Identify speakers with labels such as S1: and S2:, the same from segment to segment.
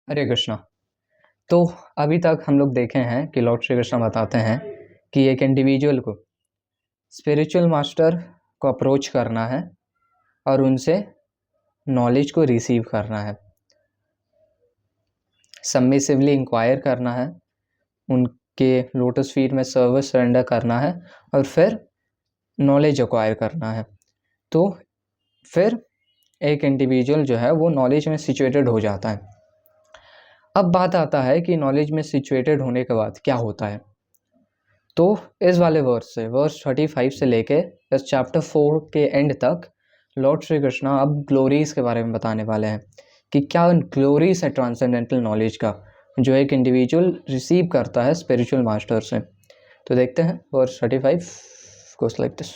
S1: हरे कृष्णा। तो अभी तक हम लोग देखे हैं कि लॉर्ड श्री कृष्ण बताते हैं कि एक इंडिविजुअल को स्पिरिचुअल मास्टर को अप्रोच करना है और उनसे नॉलेज को रिसीव करना है, सबमिसिवली इंक्वायर करना है, उनके लोटस फीट में सर्विस सरेंडर करना है और फिर नॉलेज एक्वायर करना है। तो फिर एक इंडिविजुअल जो है वो नॉलेज में सिचुएटेड हो जाता है। अब बात आता है कि नॉलेज में सिचुएटेड होने के बाद क्या होता है। तो इस वाले वर्स से वर्स 35 से लेके इस चैप्टर 4 के एंड तक लॉर्ड श्री कृष्णा अब ग्लोरीज के बारे में बताने वाले हैं कि क्या ग्लोरीज है ट्रांसेंडेंटल नॉलेज का जो एक इंडिविजुअल रिसीव करता है स्पिरिचुअल मास्टर से। तो देखते हैं वर्स 35 गोस लाइक दिस।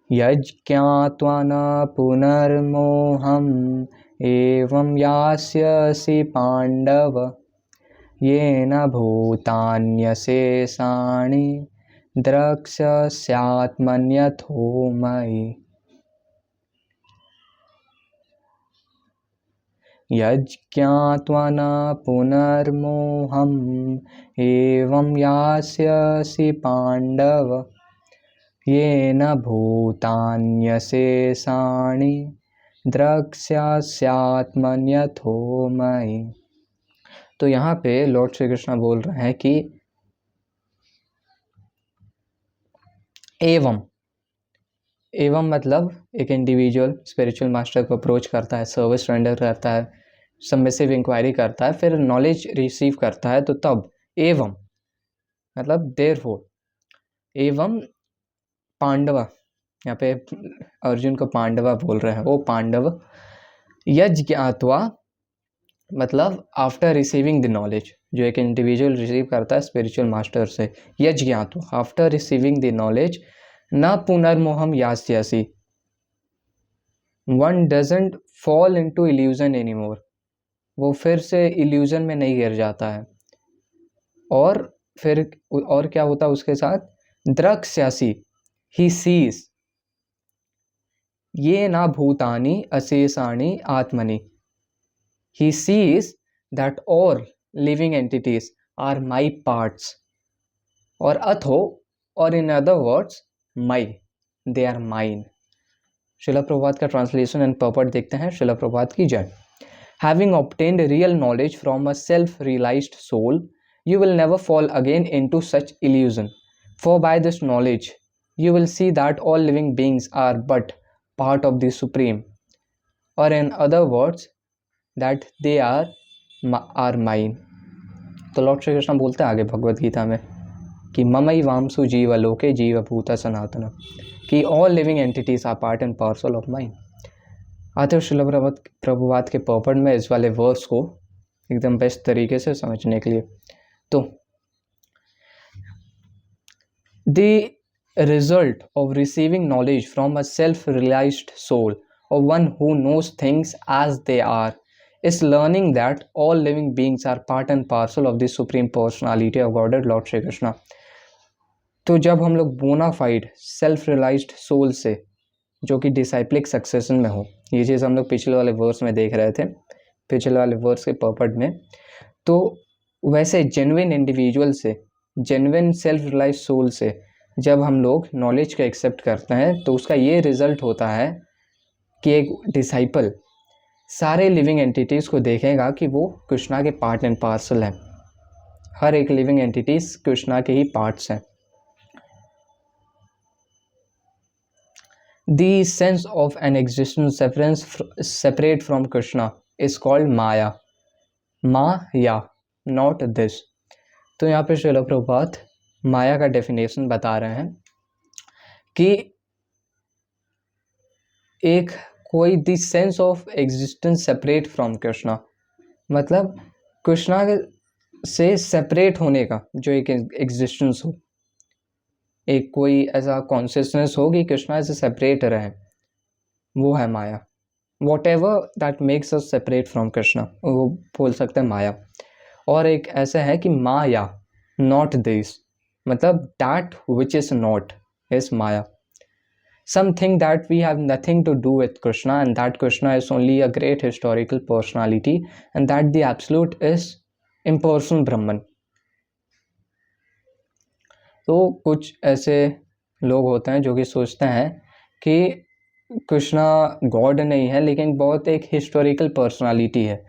S1: यज्ञात्वा न पुनर्मोहम् एवं यास्यसि पांडव येन भूतान्यशेषाणि द्रक्ष्यस्यात्मन्यथो मयि। यज्ञात्वा न पुनर्मोहम् एवं यास्यसि पांडव येन भूतान्यशेषाणि द्रक्ष्यस्यात्मन्यथो मयि। तो यहाँ पे लॉर्ड श्री कृष्ण बोल रहे हैं कि एवं मतलब एक इंडिविजुअल स्पिरिचुअल मास्टर को अप्रोच करता है, सर्विस रेंडर करता है, सबमिसिव इंक्वायरी करता है, फिर नॉलेज रिसीव करता है। तो तब एवं मतलब देयरफॉर, एवं पांडवा, यहाँ पे अर्जुन को पांडवा बोल रहे हैं, वो पांडव यज्ञात्वा मतलब आफ्टर रिसीविंग द नॉलेज, जो एक इंडिविजुअल रिसीव करता है स्पिरिचुअल मास्टर से, यज्ञात्वा आफ्टर रिसीविंग द नॉलेज न पुनर्मोहम यास्यसि, one doesn't fall into illusion anymore, वो फिर से इल्यूजन में नहीं गिर जाता है। और फिर और क्या होता है उसके साथ, द्रक्ष्यसि ही सीज, ये ना भूतानि अशेषाणि आत्मनि, he sees that all living entities are my parts, or atho, or in other words my, they are mine। शिला प्रभात का ट्रांसलेशन एंड पर्पट देखते हैं। शिला प्रभात की जय। Having obtained real knowledge from a self-realized soul, you will never fall again into such illusion, for by this knowledge you will see that all living beings are but part of the Supreme, or in other words that they are mine. तो Lord Shri Krishna बोलते हैं आगे भगवत गीता में कि ममई वामसु जीवलोके जीवभूता सनातन, कि all living entities are part and parcel of mind. आते श्रील प्रभुपाद के पर्पट में इस वाले वर्स को एकदम बेस्ट तरीके से समझने के लिए। तो the result of receiving knowledge from a self realised soul और one who knows things as they are is learning that all living beings are part and parcel of the supreme personality of Godhead Lord Shri Krishna। तो जब हम लोग bonafide self realised soul से जो कि डिसाइप्लिक succession में हो, ये चीज़ हम लोग पिछले वाले वर्स में देख रहे थे, पिछले वाले वर्स के पर्पट में, तो वैसे जेन्युइन इंडिविजुअल से, जेन्युइन सेल्फ रियलाइज्ड सोल से जब हम लोग नॉलेज को एक्सेप्ट करते हैं तो उसका ये रिजल्ट होता है कि एक डिसाइपल सारे लिविंग एंटिटीज़ को देखेगा कि वो कृष्णा के पार्ट एंड पार्सल हैं। हर एक लिविंग एंटिटीज कृष्णा के ही पार्ट्स हैं। The sense of an existence separate from Krishna is called Maya, Maya, not this. तो यहाँ पे श्रील प्रभुपाद माया का डेफिनेशन बता रहे हैं कि एक कोई the sense of existence separate from Krishna, मतलब कृष्णा से सेपरेट होने का जो एक एग्जिस्टेंस हो, एक कोई ऐसा कॉन्शियसनेस हो कि कृष्णा से सेपरेट रहे, वो है maya. Whatever that makes us separate from Krishna, वो बोल सकते हैं माया। और एक ऐसा है कि माया, नॉट दिस, मतलब that which is not is Maya. some think that we have nothing to do with Krishna and that Krishna is only a great historical personality and that the absolute is impersonal Brahman. तो कुछ ऐसे लोग होते हैं जो कि सोचते हैं कि कृष्णा गॉड नहीं है लेकिन बहुत एक हिस्टोरिकल पर्सनालिटी है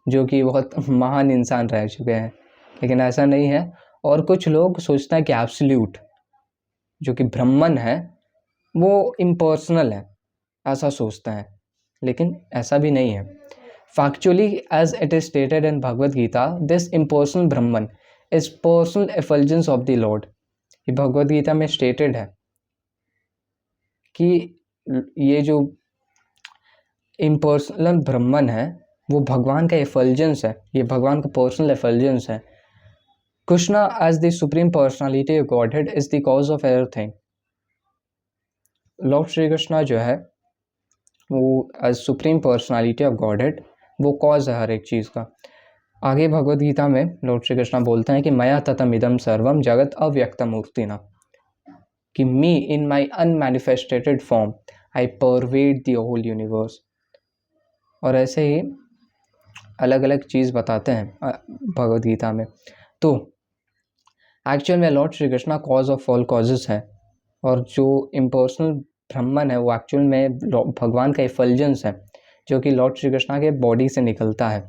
S1: जो कि बहुत महान इंसान रह चुके हैं, लेकिन ऐसा नहीं है। और कुछ लोग सोचते हैं कि एब्सोल्यूट जो कि ब्रह्मन है वो इम्पर्सनल है, ऐसा सोचते हैं, लेकिन ऐसा भी नहीं है। Factually as it is stated in Bhagavad Gita, this impersonal Brahman is personal effulgence of the lord. ये भगवद गीता में स्टेटेड है कि ये जो इम्पर्सनल ब्रह्मन है वो भगवान का एफल्जेंस है, ये भगवान का पर्सनल एफल्जेंस है। Krishna as the supreme personality of Godhead is the cause of everything. Lord Shri Krishna जो है वो as supreme personality of Godhead वो कॉज है हर एक चीज़ का। आगे भगवद गीता में लॉर्ड श्री कृष्णा बोलते हैं कि मया ततम इदम सर्वम जगत अव्यक्त मूर्तिना, कि me in my unmanifested form I pervade the whole universe. और ऐसे ही अलग अलग चीज़ बताते हैं भगवद गीता में। तो एक्चुअल में Lord Shri Krishna cause of all causes है और जो इम्पर्सनल ब्रह्मन है वो एक्चुअल में भगवान का एफल्जेंस है जो कि लॉर्ड श्री कृष्णा के बॉडी से निकलता है।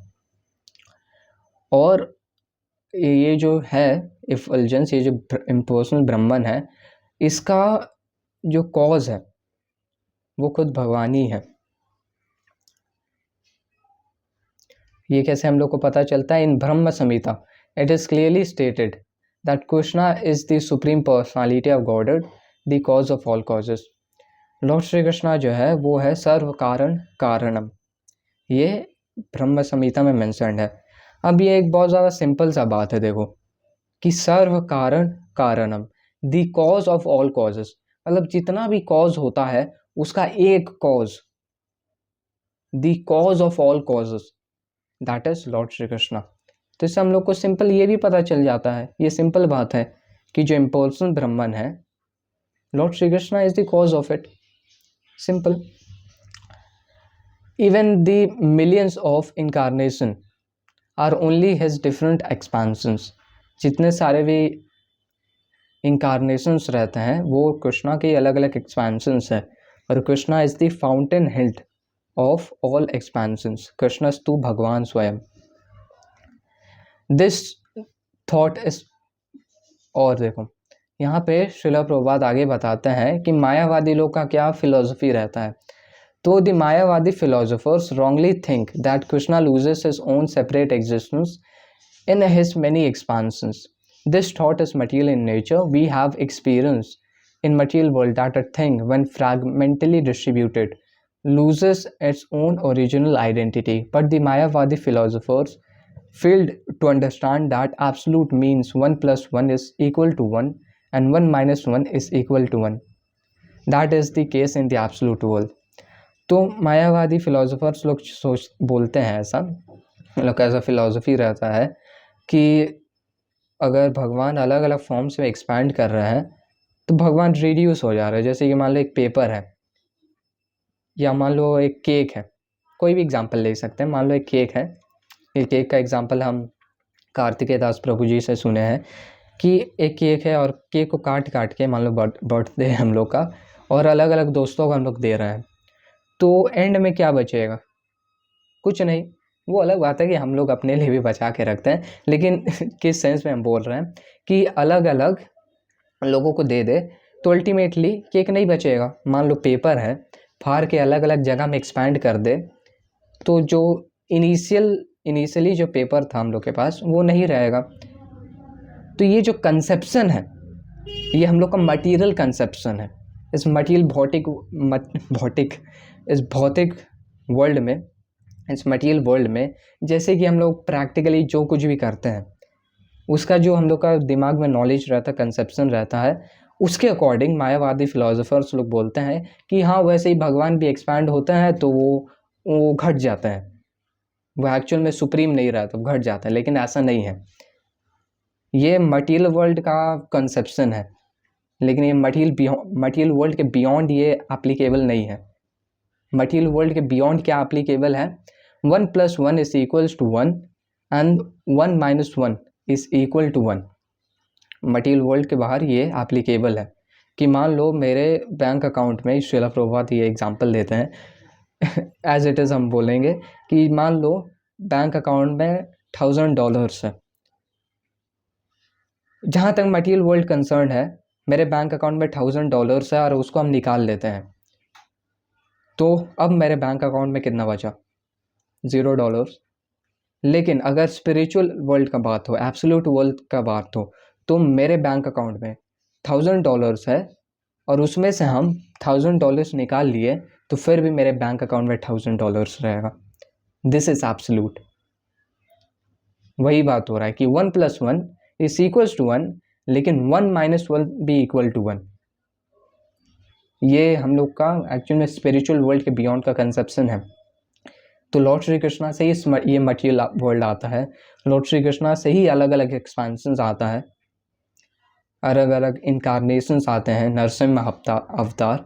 S1: और ये जो है एफल्जेंस, ये जो इम्पर्सनल ब्रह्मन है, इसका जो कॉज है वो खुद भगवान ही है। ये कैसे हम लोग को पता चलता है? In Brahma Samhita it is clearly stated that Krishna is the supreme personality of godhead, the cause of all causes. Lord Shri Krishna जो है वो है सर्व कारण कारणम, ये ब्रह्म संहिता में मेंशन्ड है। अब ये एक बहुत ज़्यादा सिंपल सा बात है, देखो कि सर्व कारण कारणम, the cause of all causes, मतलब जितना भी कॉज होता है उसका एक cause, the cause of all causes, that is Lord Shri Krishna. तो इससे हम लोग को सिंपल ये भी पता चल जाता है, ये सिंपल बात है कि जो इम्पर्सनल ब्रह्मन है Lord Shri Krishna is the cause of it, simple. Even the millions of incarnation are only his different expansions, जितने सारे भी इनकारनेशंस रहते हैं वो कृष्णा के अलग अलग एक्सपेंशंस है। और Krishna is the fountain head of all expansions, कृष्णस्तु भगवान स्वयं। दिस थॉट इज, और देखो यहाँ पे श्रील प्रभुपाद आगे बताते हैं कि मायावादी लोग का क्या फिलॉसफी रहता है। तो the Mayavadi philosophers wrongly think that Krishna loses his own separate existence in his many expansions. This thought is material in nature. We have experience in material world that a thing, when fragmentally distributed, loses its own original identity. But the Mayavadi philosophers failed to understand that absolute means 1 plus 1 is equal to 1 and 1 minus 1 is equal to 1. That is the case in the absolute world. तो मायावादी philosophers लोग बोलते हैं ऐसा, मतलब कैसा philosophy रहता है कि अगर भगवान अलग अलग फॉर्म्स में एक्सपैंड कर रहे हैं तो भगवान रिड्यूस हो जा रहे हैं। जैसे कि मान लो एक पेपर है या मान लो एक केक है, कोई भी एग्जांपल ले सकते हैं। मान लो एक केक है, ये केक का एग्जांपल हम कार्तिकेय दास प्रभु जी से सुने हैं कि एक केक है और केक को काट काट के, मान लो बर्थडे है हम लोग का और अलग अलग दोस्तों को हम लोग दे रहे हैं, तो एंड में क्या बचेगा? कुछ नहीं। वो अलग बात है कि हम लोग अपने लिए भी बचा के रखते हैं, लेकिन किस सेंस में हम बोल रहे हैं कि अलग अलग लोगों को दे दे तो अल्टीमेटली केक नहीं बचेगा। मान लो पेपर है, फाड़ के अलग अलग जगह में एक्सपैंड कर दे तो जो इनिशियली जो पेपर था हम लोग के पास वो नहीं रहेगा। तो ये जो कंसेप्शन है ये हम लोग का मटीरियल कंसेप्शन है। इस मटीरियल भौतिक वर्ल्ड में, इस मटीरियल वर्ल्ड में जैसे कि हम लोग प्रैक्टिकली जो कुछ भी करते हैं उसका जो हम लोग का दिमाग में नॉलेज रहता है, कंसेप्शन रहता है, उसके अकॉर्डिंग मायावादी फिलोसोफर्स लोग बोलते हैं कि हाँ वैसे ही भगवान भी एक्सपैंड होते हैं तो वो घट जाता है, वो एक्चुअल में सुप्रीम नहीं रहता, घट जाता है। लेकिन ऐसा नहीं है, ये मटीरियल वर्ल्ड का कंसेप्शन है। लेकिन ये मटीरियल वर्ल्ड के बियॉन्ड ये एप्लीकेबल नहीं है। मटीरियल वर्ल्ड के बियॉन्ड क्या एप्लीकेबल है? 1 + 1 is equals to 1 and 1 - 1 is equal to 1। Material world के बाहर ये एप्लीकेबल है कि मान लो मेरे बैंक अकाउंट में, श्रीला प्रभुपाद ये एग्जांपल देते हैं एज इट इज़ हम बोलेंगे कि मान लो बैंक अकाउंट में $1000 है। जहाँ तक मटीरियल वर्ल्ड कंसर्न है, मेरे बैंक अकाउंट में $1000 है और उसको हम निकाल लेते हैं, तो अब मेरे बैंक अकाउंट में कितना बचा? $0। लेकिन अगर स्पिरिचुअल वर्ल्ड का बात हो, एब्सोल्यूट वर्ल्ड का बात हो, तो मेरे बैंक अकाउंट में $1000 है और उसमें से हम $1000 निकाल लिए, तो फिर भी मेरे बैंक अकाउंट में $1000 रहेगा। This is absolute. वही बात हो रहा है कि 1 + 1 इज इक्वल्स टू 1, लेकिन 1 - 1 भी इक्वल टू 1। ये हम लोग का एक्चुअल में स्पिरिचुअल वर्ल्ड के बियॉन्ड का कंसेप्शन है। तो लॉर्ड श्री कृष्णा से ही ये मटीरियल वर्ल्ड आता है, लॉर्ड श्री कृष्णा से ही अलग अलग एक्सपेंशंस आता है, अलग अलग इनकारनेशंस आते हैं, नरसिम्हा अवतार,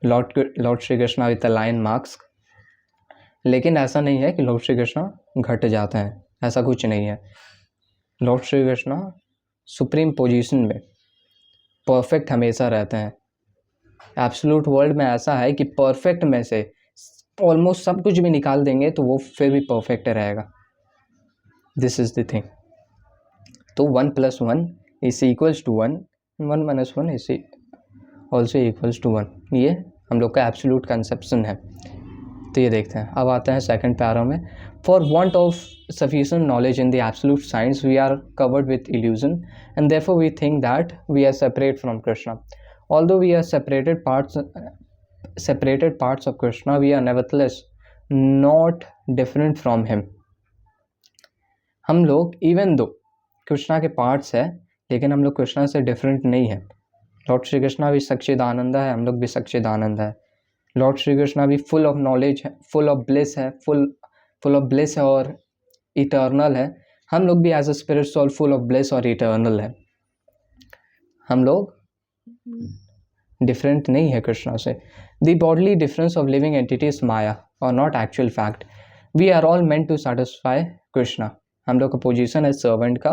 S1: Lord Shri Krishna with the lion mask. लेकिन ऐसा नहीं है कि लॉर्ड श्री कृष्णा घट जाते हैं, ऐसा कुछ नहीं है। Lord Shri Krishna supreme position में परफेक्ट हमेशा रहते हैं। एब्सोल्यूट वर्ल्ड में ऐसा है कि परफेक्ट में से ऑलमोस्ट सब कुछ भी निकाल देंगे तो वो फिर भी परफेक्ट रहेगा। This is the thing. तो 1 + 1 is equals to 1, 1 - 1 is also equals to 1। ये हम लोग का एब्सोल्यूट कंसेप्शन है। तो ये देखते हैं। अब आते हैं सेकंड पैरा में। For want of sufficient knowledge in the absolute science we are covered with illusion and therefore we think that we are separate from Krishna. Although we are separated parts of Krishna, we are nevertheless not different from him. हम लोग even though Krishna के parts है, लेकिन हम लोग कृष्णा से different नहीं है। लॉर्ड श्री कृष्णा भी सच्चिदानंद है, हम लोग भी सच्चिदानंद है। लॉर्ड श्री कृष्णा भी फुल ऑफ नॉलेज है, फुल ऑफ ब्लिस है, फुल ऑफ ब्लिस है और इटर्नल है। हम लोग भी as a spirit soul full of bliss और इटर्नल है। हम लोग डिफरेंट नहीं है कृष्णा से। The bodily difference of living entity is maya और not actual fact. We are all meant to satisfy Krishna. हम लोग का पोजीशन है सर्वेंट का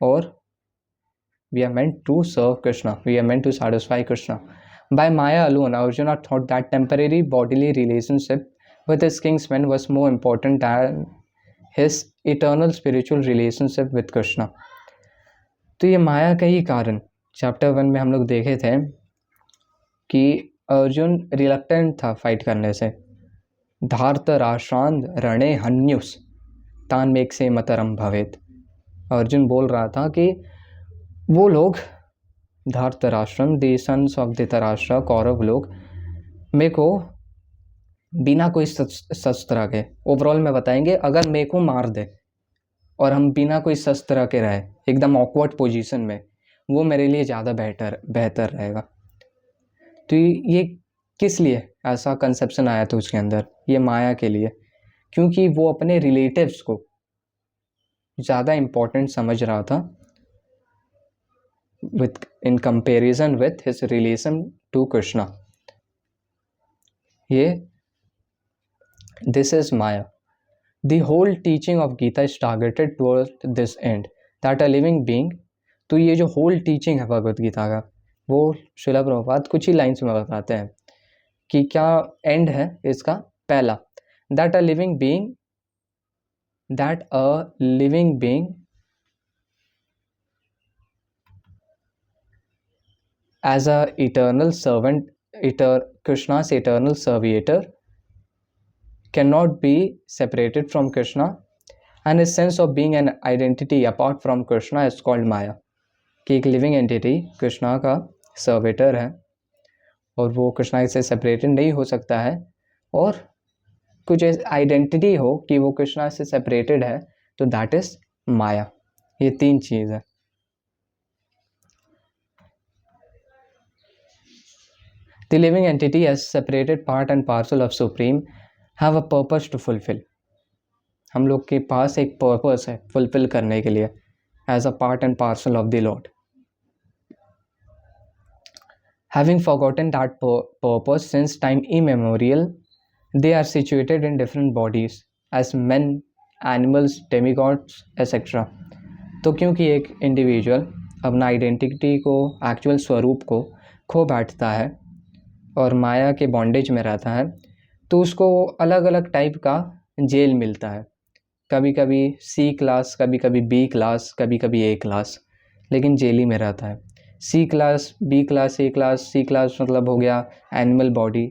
S1: और we are meant to serve Krishna, we are meant to satisfy Krishna. By Maya alone, Arjuna thought that temporary bodily relationship with his kinsman was more important than his eternal spiritual relationship with Krishna. तो ये माया का ही कारण chapter 1 में हम लोग देखे थे कि अर्जुन रिलक्टेंट था फाइट करने से। धार्तराष्ट्रांत रणे हन्युस तान मेक से मतरम भवेत। अर्जुन बोल रहा था कि वो लोग धार्तराष्ट्रम, the sons of Dhritarashtra, Kaurava लोग मेरे को बिना कोई शस्त्र के, ओवरऑल में बताएंगे, अगर मेरे को मार दे और हम बिना कोई शस्त्र के रहे एकदम ऑकवर्ड पोजीशन में, वो मेरे लिए ज़्यादा बेहतर रहेगा। तो ये किस लिए ऐसा कंसेप्शन आया था उसके अंदर? ये माया के लिए, क्योंकि वो अपने रिलेटिव्स को ज़्यादा इम्पोर्टेंट समझ रहा था in comparison with his relation to Krishna. This is Maya. The whole teaching of Gita is targeted towards this end, that a living being, तो ये जो whole teaching है भगवत गीता का, वो श्रीला प्रभुपाद कुछ ही लाइन्स में बताते हैं कि क्या एंड है इसका। पहला, that a living being as a eternal servant, Krishna's eternal servitor, cannot be separated from Krishna, and his sense of being an identity apart from Krishna is called Maya. कि एक लिविंग एंटिटी कृष्णा का सर्वेटर है और वो कृष्णा से separated नहीं हो सकता है, और कुछ आइडेंटिटी हो कि वो कृष्णा से सेपरेटेड है, तो दैट इज माया। ये तीन चीज़ है। The living entity as separated part and parcel of Supreme have a purpose to fulfill. हम लोग के पास एक पर्पस है फुलफिल करने के लिए, as a part and parcel of the Lord. Having forgotten that purpose since time immemorial, they are situated in different bodies as men, animals, demigods, etc. तो क्योंकि एक इंडिविजुअल अपना आइडेंटिटी को, एक्चुअल स्वरूप को खो बैठता है और माया के बॉन्डेज में रहता है, तो उसको अलग अलग टाइप का जेल मिलता है. कभी कभी सी क्लास, कभी कभी बी क्लास, कभी कभी ए क्लास, लेकिन जेल ही में रहता है. सी क्लास, बी क्लास, ए क्लास. सी क्लास मतलब हो गया एनिमल बॉडी,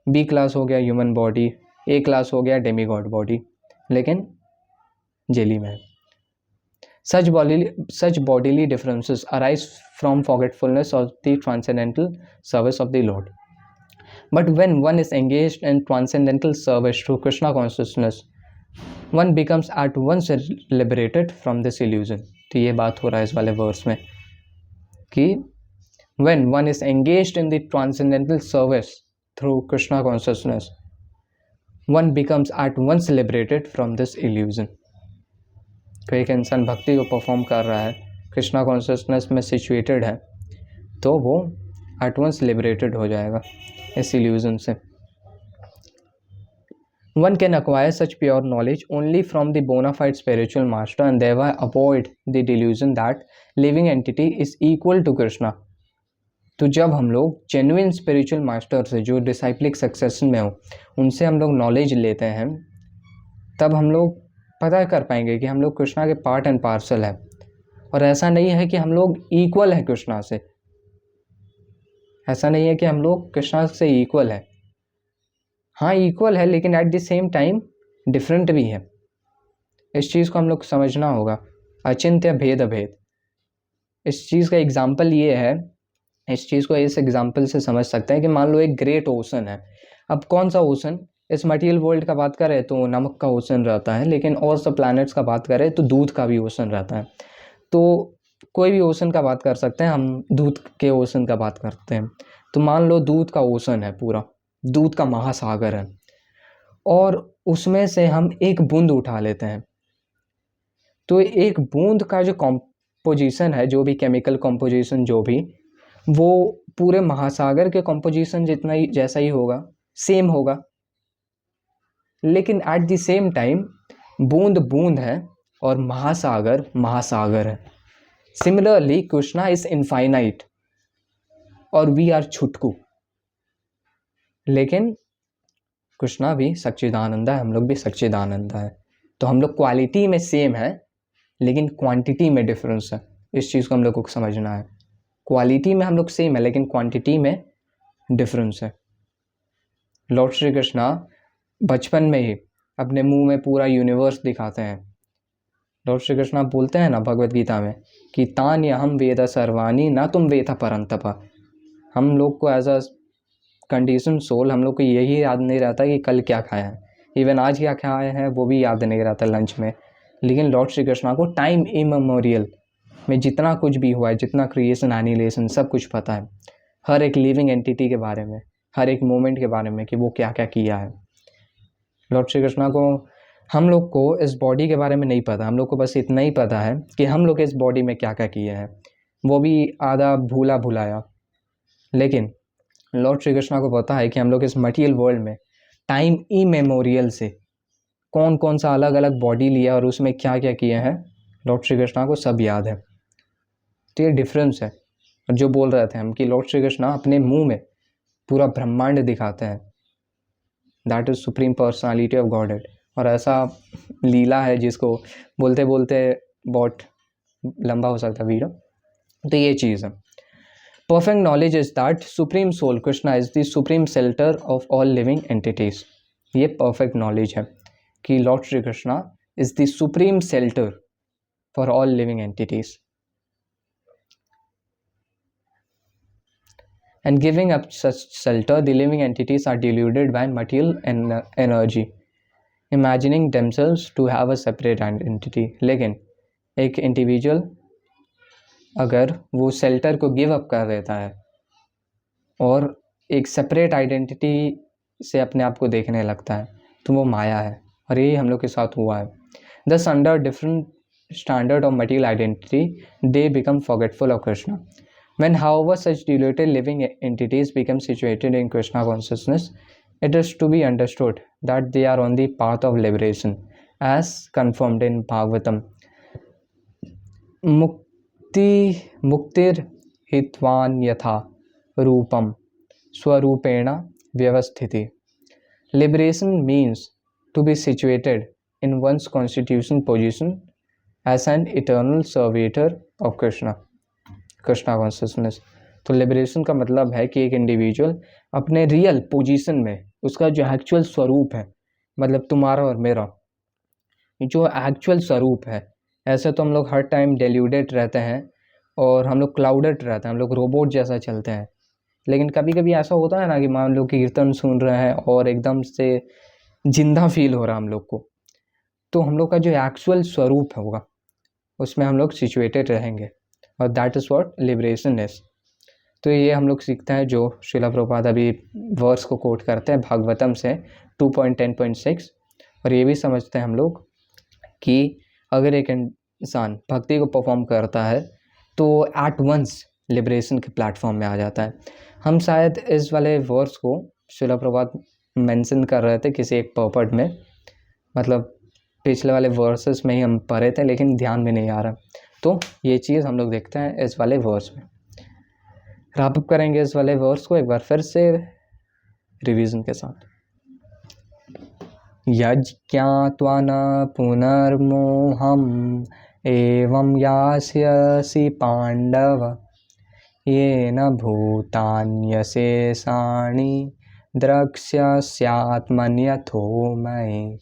S1: बी क्लास हो गया ह्यूमन बॉडी, ए क्लास हो गया डेमीगॉड बॉडी, लेकिन जेली में है. Such bodily differences arise from forgetfulness of the transcendental service of the Lord. But when one is engaged in transcendental service through Krishna consciousness, one becomes at once liberated from this illusion. तो ये बात हो रहा है इस वाले verse में कि when one is engaged in the transcendental service through Krishna consciousness, one becomes at once liberated from this illusion. कोई एक इंसान भक्ति को परफॉर्म कर रहा है, कृष्णा कॉन्शियसनेस में सिचुएटेड है, तो वो एट वंस लिबरेटेड हो जाएगा इस इल्यूजन से. One can acquire such pure knowledge only from the bona fide spiritual master and thereby avoid the delusion that living entity is equal to Krishna. तो जब हम लोग जेन्युइन स्पिरिचुअल मास्टर से, जो डिसाइप्लिक सक्सेशन में हो, उनसे हम लोग नॉलेज लेते हैं, तब हम लोग पता कर पाएंगे कि हम लोग कृष्णा के पार्ट एंड पार्सल है. और ऐसा नहीं है कि हम लोग इक्वल है कृष्णा से, ऐसा नहीं है कि हम लोग कृष्णा से इक्वल है. हाँ इक्वल है, लेकिन at the same time different भी है. इस चीज़ को हम लोग समझना होगा. अचिंत्य भेद अभेद, इस चीज़ का एग्जाम्पल ये है, इस चीज़ को इस एग्जाम्पल से समझ सकते हैं कि मान लो एक ग्रेट ओशन है. अब कौन सा ओशन, इस मटीरियल वर्ल्ड का बात करें तो नमक का ओशन रहता है, लेकिन और सब प्लैनेट्स का बात करें तो दूध का भी ओशन रहता है. तो कोई भी ओशन का बात कर सकते हैं, हम दूध के ओशन का बात करते हैं. तो मान लो दूध का ओशन है, पूरा दूध का महासागर है, और उसमें से हम एक बूंद उठा लेते हैं. तो एक बूंद का जो कॉम्पोजिशन है, जो भी केमिकल कॉम्पोजिशन, जो भी, वो पूरे महासागर के कॉम्पोजिशन जितना ही, जैसा ही होगा, सेम होगा. लेकिन एट द सेम टाइम बूंद बूंद है और महासागर महासागर है. सिमिलरली कृष्णा इज इनफाइनाइट और वी आर छुटकू, लेकिन कृष्णा भी सच्चिदानंद है, हम लोग भी सच्चिदानंद है. तो हम लोग क्वालिटी में सेम है, लेकिन क्वांटिटी में डिफरेंस है. इस चीज़ को हम लोग को समझना है. क्वालिटी में हम लोग सेम है, लेकिन क्वांटिटी में डिफरेंस है. लॉर्ड श्री कृष्णा बचपन में ही अपने मुंह में पूरा यूनिवर्स दिखाते हैं. लॉर्ड श्री कृष्णा बोलते हैं ना भगवत गीता में कि तान्यहम वेद सर्वाणी न तुम वेद परंतप. हम लोग को एज अ कंडीशन सोल, हम लोग को यही याद नहीं रहता कि कल क्या खाया है, इवन आज क्या खाया है वो भी याद नहीं रहता लंच में. लेकिन लॉर्ड श्री कृष्णा को टाइम इमेमोरियल में जितना कुछ भी हुआ है, जितना क्रिएशन एनिहिलेशन सब कुछ पता है, हर एक लिविंग एंटिटी के बारे में, हर एक मोमेंट के बारे में कि वो क्या क्या किया है. लॉर्ड श्री कृष्णा को, हम लोग को इस बॉडी के बारे में नहीं पता, हम लोग को बस इतना ही पता है कि हम लोग इस बॉडी में क्या क्या किया है, वो भी आधा भूला भुलाया. लेकिन लॉर्ड श्री कृष्णा को पता है कि हम लोग इस मटीरियल वर्ल्ड में टाइम इमेमोरियल से कौन कौन सा अलग अलग बॉडी लिया और उसमें क्या क्या किया है, लॉर्ड श्री कृष्णा को सब याद है. तो ये डिफरेंस है. और जो बोल रहे थे हम कि लॉर्ड श्री कृष्णा अपने मुंह में पूरा ब्रह्मांड दिखाते हैं, that is supreme personality of godhead. और ऐसा लीला है जिसको बोलते बोलते बहुत लंबा हो सकता है वीडियो. तो ये चीज़ है. Perfect knowledge is that supreme soul Krishna is the supreme shelter of all living entities. ये परफेक्ट नॉलेज है कि Lord Shri Krishna is the supreme shelter for all living entities. And giving up such shelter, the living entities are deluded by material energy, imagining themselves to have a separate identity. लेकिन एक individual अगर वो shelter को give up कर देता है और एक सेपरेट आइडेंटिटी से अपने आप को देखने लगता है, तो वो माया है. और यही हम लोग के साथ हुआ है. Thus, under different standard of material identity, they become forgetful of Krishna. When, however, such diluted living entities become situated in Krishna consciousness, it is to be understood that they are on the path of liberation, as confirmed in Bhagavatam. Muktir hitvan yatha rupam swarupena vyavasthiti. Liberation means to be situated in one's constitution position as an eternal servitor of Krishna consciousness. तो liberation का मतलब है कि एक individual अपने real position में, उसका जो एक्चुअल स्वरूप है, मतलब तुम्हारा और मेरा जो एक्चुअल स्वरूप है, ऐसे तो हम लोग हर टाइम डेल्यूडेड रहते हैं और हम लोग क्लाउडेड रहते हैं, हम लोग रोबोट जैसा चलते हैं. लेकिन कभी कभी ऐसा होता है ना कि मान लो कीर्तन सुन रहे हैं और एकदम से जिंदा फील हो रहा है हम लोग को, तो हम लोग का जो एक्चुअल स्वरूप होगा उसमें हम लोग सिचुएटेड रहेंगे, और that is what liberation is. तो ये हम लोग सीखते हैं जो श्रीला प्रभुपाद अभी वर्स को कोट करते हैं भागवतम से 2.10.6. और ये भी समझते हैं हम लोग कि अगर एक इंसान भक्ति को परफॉर्म करता है तो एट वंस लिबरेशन के प्लेटफॉर्म में आ जाता है. हम शायद इस वाले वर्स को श्रीला प्रभुपाद मेंशन कर रहे थे किसी एक पर्पट में, मतलब पिछले वाले वर्सेस में ही हम पढ़े थे लेकिन ध्यान में नहीं आ रहा. तो ये चीज़ हम लोग देखते हैं इस वाले वर्स में. रैप अप करेंगे इस वाले वर्स को एक बार फिर से रिवीजन के साथ. यज्ञात्वा न पुनर्मोहम एवं यास्यसि पांडव येन भूतान्यशेषाणि द्रक्ष्यस्यात्मन्यथो मयि.